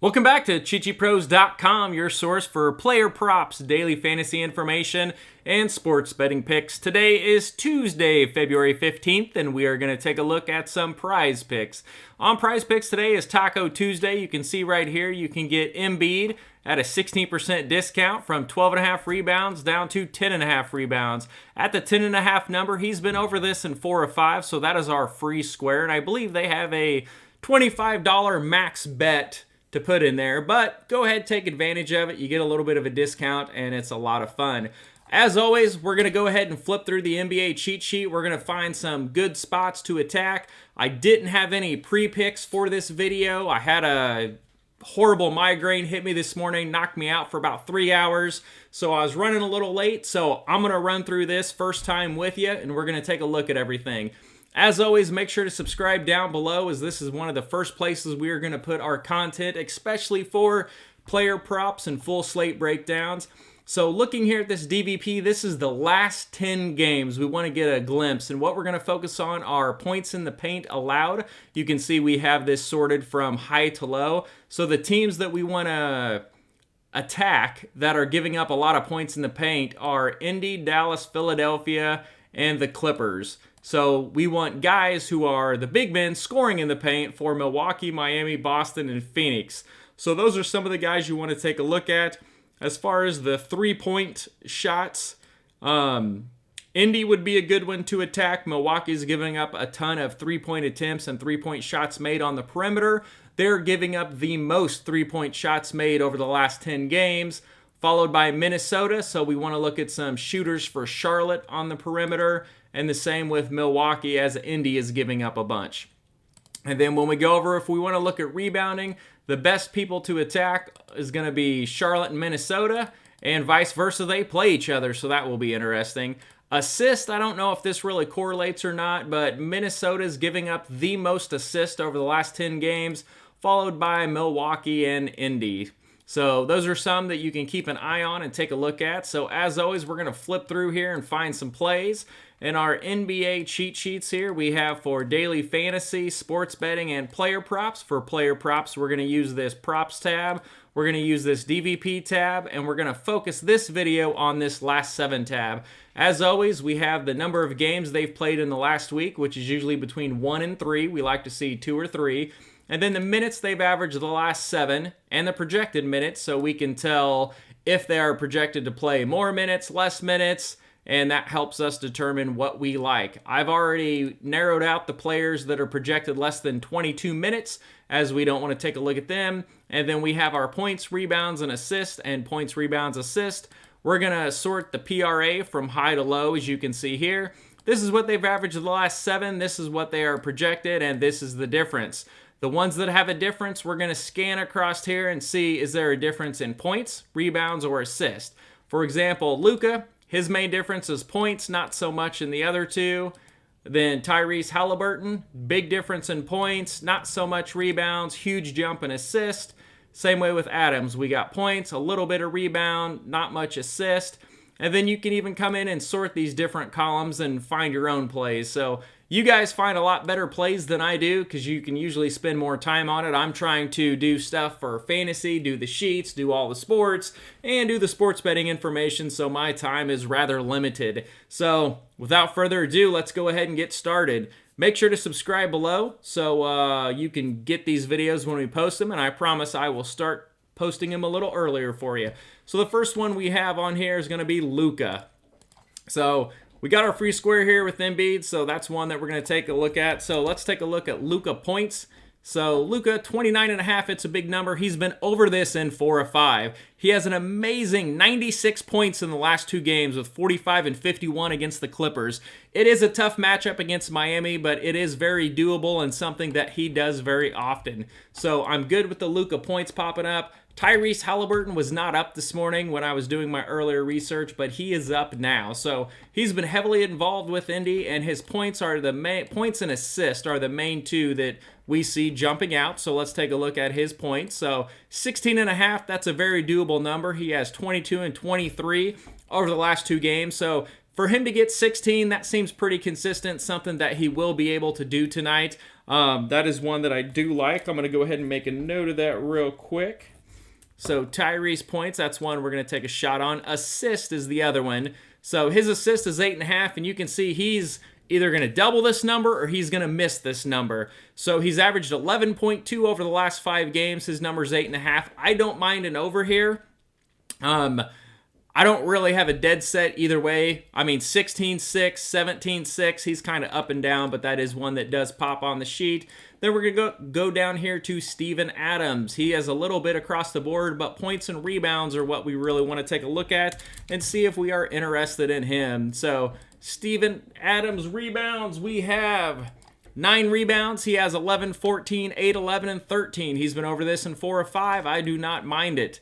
Welcome back to CheatSheetPros.com, your source for player props, daily fantasy information, and sports betting picks. Today is Tuesday, February 15th, and we are going to take a look at some prize picks. On prize picks today is Taco Tuesday. You can see right here you can get Embiid at a 16% discount from 12.5 rebounds down to 10.5 rebounds. At the 10.5 number, he's been over this in 4 of 5, so that is our free square, and I believe they have a $25 max bet to put in there, but go ahead, take advantage of it. You get a little bit of a discount, and it's a lot of fun. As always, we're going to go ahead and flip through the NBA cheat sheet. We're going to find some good spots to attack. I didn't have any pre-picks for this video. I had a horrible migraine hit me this morning, knocked me out for about 3 hours, so I was running a little late, so I'm going to run through this first time with you, and we're going to take a look at everything. As always, make sure to subscribe down below, as this is one of the first places we are going to put our content, especially for player props and full slate breakdowns. So looking here at this DVP, this is the last 10 games. We want to get a glimpse, and what we're going to focus on are points in the paint allowed. You can see we have this sorted from high to low. So the teams that we want to attack that are giving up a lot of points in the paint are Indy, Dallas, Philadelphia, and the Clippers. So we want guys who are the big men scoring in the paint for Milwaukee, Miami, Boston, and Phoenix. So those are some of the guys you want to take a look at. As far as the three-point shots, Indy would be a good one to attack. Milwaukee's giving up a ton of three-point attempts and three-point shots made on the perimeter. They're giving up the most three-point shots made over the last 10 games, followed by Minnesota. So we want to look at some shooters for Charlotte on the perimeter. And the same with Milwaukee, as Indy is giving up a bunch. And then when we go over, if we want to look at rebounding, the best people to attack is going to be Charlotte and Minnesota, and vice versa. They play each other, so that will be interesting. Assist, I don't know if this really correlates or not, but Minnesota is giving up the most assist over the last 10 games, followed by Milwaukee and Indy. So those are some that you can keep an eye on and take a look at. So as always, we're going to flip through here and find some plays. In our NBA cheat sheets here, we have for daily fantasy, sports betting, and player props. For player props, we're going to use this props tab. We're going to use this DVP tab, and we're going to focus this video on this last 7 tab. As always, we have the number of games they've played in the last week, which is usually between 1 and 3. We like to see 2 or 3. And then the minutes they've averaged the last 7 and the projected minutes, so we can tell if they are projected to play more minutes, less minutes, and that helps us determine what we like. I've already narrowed out the players that are projected less than 22 minutes, as we don't want to take a look at them. And then we have our points, rebounds, and assist, and points, rebounds, assist. We're going to sort the PRA from high to low, as you can see here. This is what they've averaged the last 7. This is what they are projected, and this is the difference. The ones that have a difference, we're going to scan across here and see, is there a difference in points, rebounds, or assist? For example, Luka, his main difference is points, not so much in the other two. Then Tyrese Halliburton, big difference in points, not so much rebounds, huge jump in assist. Same way with Adams. We got points, a little bit of rebound, not much assist. And then you can even come in and sort these different columns and find your own plays. So you guys find a lot better plays than I do, because you can usually spend more time on it. I'm trying to do stuff for fantasy, do the sheets, do all the sports, and do the sports betting information, so my time is rather limited. So without further ado, let's go ahead and get started. Make sure to subscribe below so you can get these videos when we post them, and I promise I will start posting them a little earlier for you. So the first one we have on here is going to be Luka. So we got our free square here with Embiid, so that's one that we're going to take a look at. So let's take a look at Luka points. So Luka, 29.5, it's a big number. He's been over this in 4 of 5. He has an amazing 96 points in the last 2 games with 45 and 51 against the Clippers. It is a tough matchup against Miami, but it is very doable and something that he does very often. So I'm good with the Luka points popping up. Tyrese Halliburton was not up this morning when I was doing my earlier research, but he is up now. So he's been heavily involved with Indy, and his points are the main points and assists are the main 2 that we see jumping out. So let's take a look at his points. So 16.5, that's a very doable number. He has 22 and 23 over the last 2 games. So for him to get 16, that seems pretty consistent, something that he will be able to do tonight. That is one that I do like. I'm going to go ahead and make a note of that real quick. So Tyrese points, that's one we're going to take a shot on. Assist is the other one. So his assist is 8.5, and you can see he's either going to double this number or he's going to miss this number. So he's averaged 11.2 over the last 5 games. His number's 8.5. I don't mind an over here. I don't really have a dead set either way. I mean, 16-6, 17-6, he's kind of up and down, but that is one that does pop on the sheet. Then we're going to go down here to Steven Adams. He has a little bit across the board, but points and rebounds are what we really want to take a look at and see if we are interested in him. So, Steven Adams rebounds, we have 9 rebounds. He has 11, 14, 8, 11, and 13. He's been over this in 4 or 5. I do not mind it.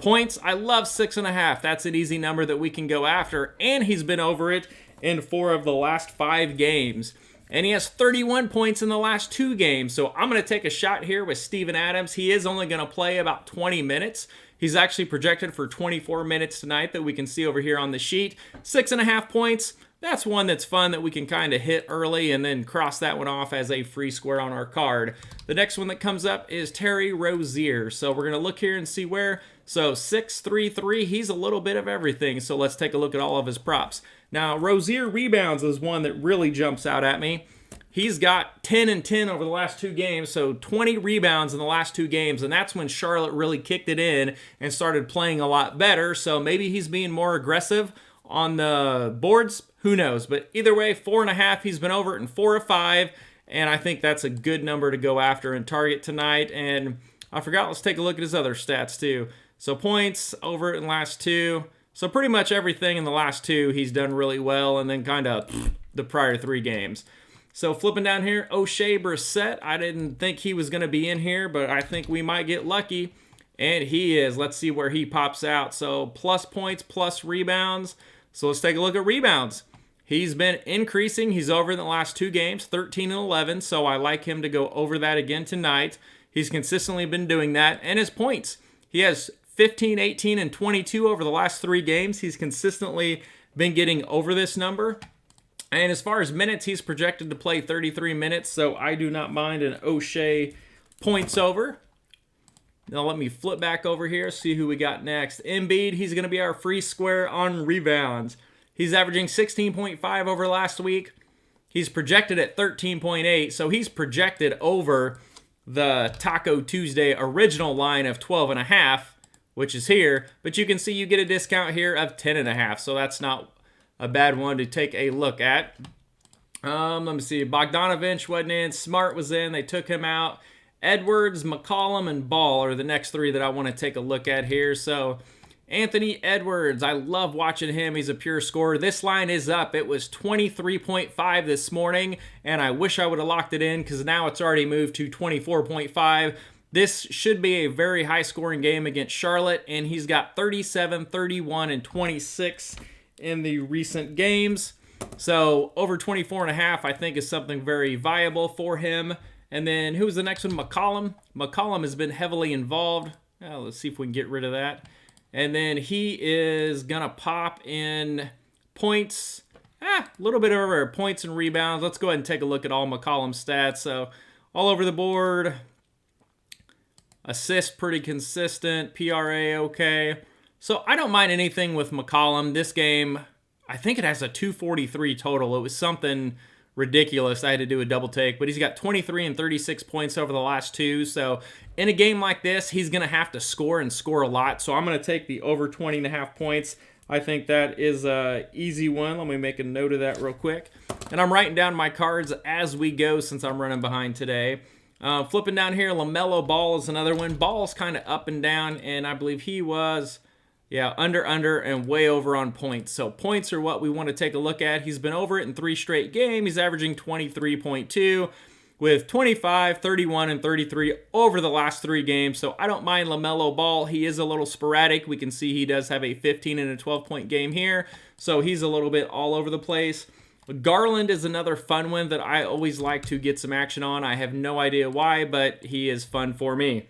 Points, I love 6.5. That's an easy number that we can go after. And he's been over it in 4 of the last 5 games. And he has 31 points in the last 2 games. So I'm going to take a shot here with Steven Adams. He is only going to play about 20 minutes. He's actually projected for 24 minutes tonight that we can see over here on the sheet. 6.5 points. That's one that's fun that we can kind of hit early and then cross that one off as a free square on our card. The next one that comes up is Terry Rozier. So we're going to look here and see where. So 6'3", he's a little bit of everything. So let's take a look at all of his props. Now, Rozier rebounds is one that really jumps out at me. He's got 10 and 10 over the last 2 games, so 20 rebounds in the last 2 games, and that's when Charlotte really kicked it in and started playing a lot better. So maybe he's being more aggressive on the boards. Who knows? But either way, 4.5, he's been over it in 4 of 5, and I think that's a good number to go after and target tonight. And I forgot, let's take a look at his other stats too. So points over it in the last 2. So pretty much everything in the last 2 he's done really well, and then kind of the prior 3 games. So flipping down here, O'Shea Brissett. I didn't think he was going to be in here, but I think we might get lucky. And he is. Let's see where he pops out. So plus points, plus rebounds. So let's take a look at rebounds. He's been increasing. He's over in the last 2 games, 13 and 11. So I like him to go over that again tonight. He's consistently been doing that. And his points. He has 15, 18, and 22 over the last 3 games. He's consistently been getting over this number. And as far as minutes, he's projected to play 33 minutes, so I do not mind an O'Shea points over. Now let me flip back over here, see who we got next. Embiid, he's going to be our free square on rebounds. He's averaging 16.5 over last week. He's projected at 13.8, so he's projected over the Taco Tuesday original line of 12.5, which is here. But you can see you get a discount here of 10.5, so that's not a bad one to take a look at. Let me see. Bogdanovich wasn't in. Smart was in. They took him out. Edwards, McCollum, and Ball are the next 3 that I want to take a look at here. So Anthony Edwards, I love watching him. He's a pure scorer. This line is up. It was 23.5 this morning, and I wish I would have locked it in because now it's already moved to 24.5. This should be a very high-scoring game against Charlotte, and he's got 37, 31, and 26 in the recent games. So over 24.5 I think is something very viable for him. And then who's the next one? McCollum. McCollum has been heavily involved. Let's see if we can get rid of that. And then he is gonna pop in points. A little bit over points and rebounds. Let's go ahead and take a look at all McCollum's stats. So all over the board. Assist pretty consistent. PRA okay. So I don't mind anything with McCollum. This game, I think it has a 243 total. It was something ridiculous. I had to do a double take, but he's got 23 and 36 points over the last 2. So in a game like this, he's going to have to score and score a lot. So I'm going to take the over 20.5 points. I think that is an easy one. Let me make a note of that real quick. And I'm writing down my cards as we go since I'm running behind today. Flipping down here, LaMelo Ball is another one. Ball's kind of up and down, and I believe he was... under, and way over on points. So points are what we want to take a look at. He's been over it in 3 straight games. He's averaging 23.2 with 25, 31, and 33 over the last 3 games. So I don't mind LaMelo Ball. He is a little sporadic. We can see he does have a 15 and a 12-point game here. So he's a little bit all over the place. Garland is another fun one that I always like to get some action on. I have no idea why, but he is fun for me.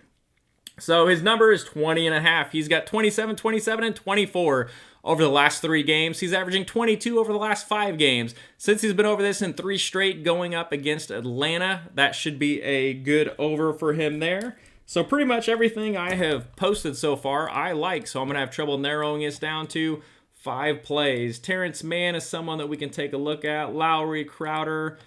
So his number is 20.5. He's got 27, 27, and 24 over the last 3 games. He's averaging 22 over the last 5 games. Since he's been over this in 3 straight going up against Atlanta, that should be a good over for him there. So pretty much everything I have posted so far I like, so I'm going to have trouble narrowing this down to 5 plays. Terrence Mann is someone that we can take a look at. Lowry, Crowder,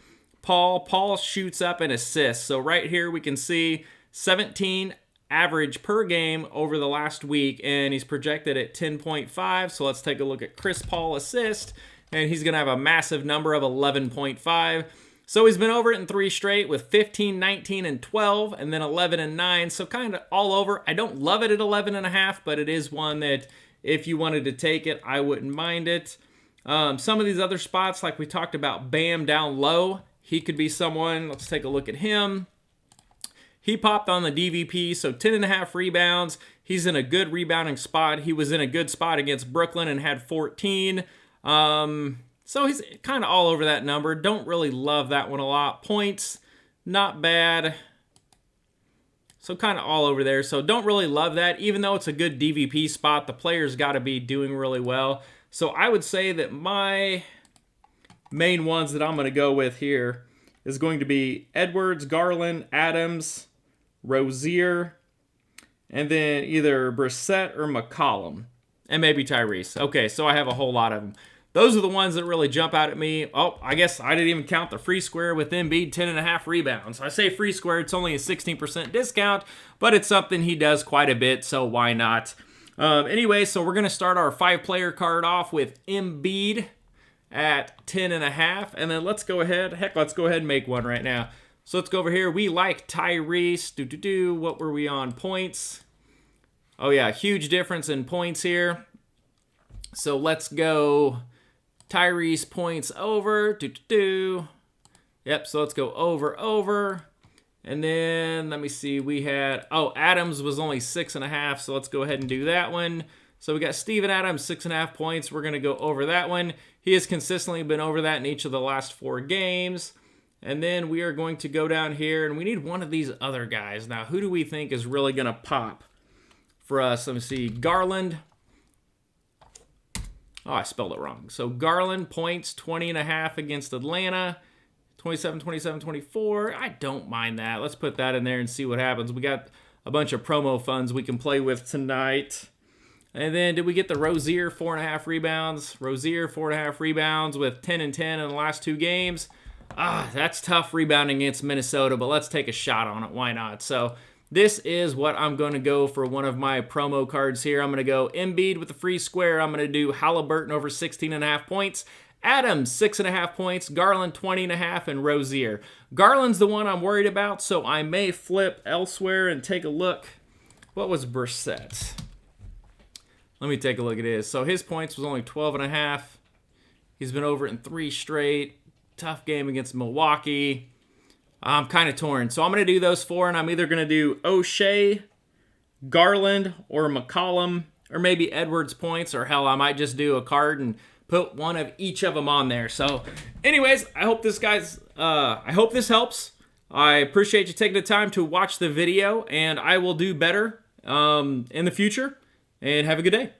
Paul. Paul shoots up and assists. So right here we can see 17 average per game over the last week, and he's projected at 10.5. So let's take a look at Chris Paul assist, and he's going to have a massive number of 11.5. So he's been over it in 3 straight with 15, 19, and 12, and then 11 and 9. So kind of all over. I don't love it at 11.5, but it is one that if you wanted to take it, I wouldn't mind it. Some of these other spots, like we talked about Bam down low, he could be someone. Let's take a look at him. He popped on the DVP, so 10.5 rebounds. He's in a good rebounding spot. He was in a good spot against Brooklyn and had 14. So he's kind of all over that number. Don't really love that one a lot. Points, not bad. So kind of all over there. So don't really love that. Even though it's a good DVP spot, the player's got to be doing really well. So I would say that my main ones that I'm going to go with here is going to be Edwards, Garland, Adams, Rozier, and then either Brissett or McCollum, and maybe Tyrese. Okay, so I have a whole lot of them. Those are the ones that really jump out at me. Oh, I guess I didn't even count the free square with Embiid, 10.5 rebounds. I say free square, it's only a 16% discount, but it's something he does quite a bit, so why not? Anyway, so we're going to start our 5-player card off with Embiid at 10.5, and then let's go ahead and make one right now. So let's go over here. We like Tyrese. What were we on? Points. Oh yeah, huge difference in points here. So let's go Tyrese points over. Yep, so let's go over. And then, let me see, we had, Adams was only 6.5, so let's go ahead and do that one. So we got Steven Adams, 6.5 points. We're going to go over that one. He has consistently been over that in each of the last 4 games. And then we are going to go down here, and we need one of these other guys. Now, who do we think is really going to pop for us? Let me see, Garland. Oh, I spelled it wrong. So Garland points, 20.5 against Atlanta. 27, 27, 24. I don't mind that. Let's put that in there and see what happens. We got a bunch of promo funds we can play with tonight. And then did we get the Rozier 4.5 rebounds? Rozier 4.5 rebounds with 10 and 10 in the last 2 games. That's tough rebounding against Minnesota, but let's take a shot on it. Why not? So this is what I'm going to go for one of my promo cards here. I'm going to go Embiid with the free square. I'm going to do Halliburton over 16.5 points. Adams, 6.5 points. Garland, 20.5, and Rozier. Garland's the one I'm worried about, so I may flip elsewhere and take a look. What was Brissett? Let me take a look at his. So his points was only 12.5. He's been over it in 3 straight. Tough game against Milwaukee. I'm kind of torn. So I'm going to do those 4, and I'm either going to do O'Shea, Garland, or McCollum, or maybe Edwards points, or hell, I might just do a card and put one of each of them on there. So anyways, I hope this helps. I appreciate you taking the time to watch the video, and I will do better in the future, and have a good day.